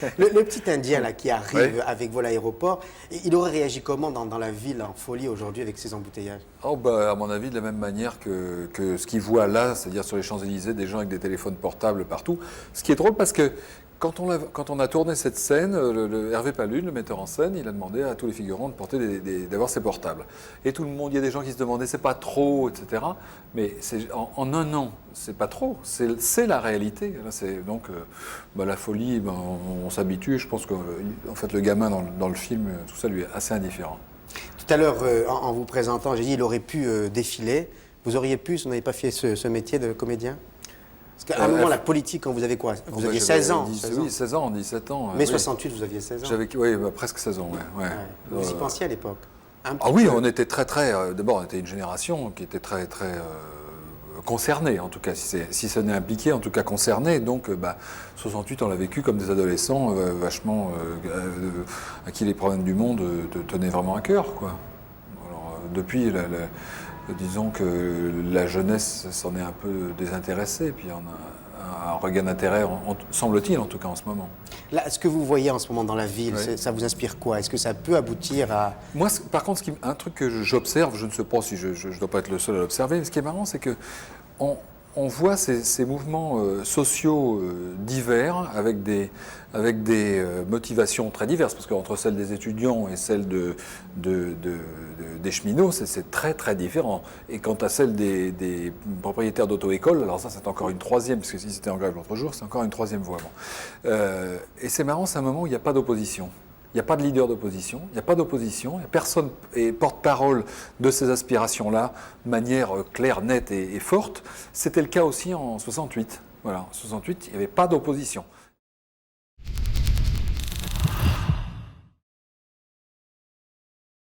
Le petit Indien là, qui arrive Oui. avec vous à l'aéroport, il aurait réagi comment dans la ville en folie aujourd'hui avec ces embouteillages? Oh bah, à mon avis, de la même manière que ce qu'il voit là, c'est-à-dire sur les Champs-Élysées, des gens avec des téléphones portables partout. Ce qui est drôle parce que quand on a tourné cette scène, Hervé Palune, le metteur en scène, il a demandé à tous les figurants de porter d'avoir ses portables. Et tout le monde, il y a des gens qui se demandaient, c'est pas trop, etc. Mais en un an, c'est pas trop, c'est la réalité. Là, donc, bah, la folie, ben, on s'habitue. Je pense que en fait, le gamin dans le film, tout ça lui est assez indifférent. Tout à l'heure, en vous présentant, j'ai dit il aurait pu défiler. Vous auriez pu, si vous n'avez pas fait ce métier de comédien? Parce qu'à un moment, la politique, quand vous avez quoi? Vous aviez 16 ans. 16 ans, 17 ans. Mais oui. 68, vous aviez 16 ans. Oui, bah, presque 16 ans, ouais. Vous y pensiez à l'époque? Ah oui, on était très. D'abord, on était une génération qui était très concernée, en tout cas, si ça n'est impliqué, en tout cas concernée. Donc, 68, on l'a vécu comme des adolescents vachement à qui les problèmes du monde tenaient vraiment à cœur, quoi. Alors, depuis, disons que la jeunesse s'en est un peu désintéressée, puis on a un regain d'intérêt, semble-t-il, en tout cas en ce moment. Là, ce que vous voyez en ce moment dans la ville, Oui. ça vous inspire quoi? Est-ce que ça peut aboutir à... Moi, par contre, un truc que j'observe, je ne sais pas si je ne dois pas être le seul à l'observer, mais ce qui est marrant, c'est que on voit ces mouvements sociaux divers avec des motivations très diverses, parce qu'entre celles des étudiants et celles des cheminots, c'est très très différent. Et quant à celle des propriétaires d'auto-écoles, alors ça c'est encore une troisième, parce que si c'était en grève l'autre jour, c'est encore une troisième voie. Bon. Et c'est marrant, c'est un moment où il n'y a pas d'opposition. Il n'y a pas de leader d'opposition, il n'y a pas d'opposition, il n'y a personne et porte-parole de ces aspirations-là de manière claire, nette et forte. C'était le cas aussi en 68. Voilà, en 68, il n'y avait pas d'opposition.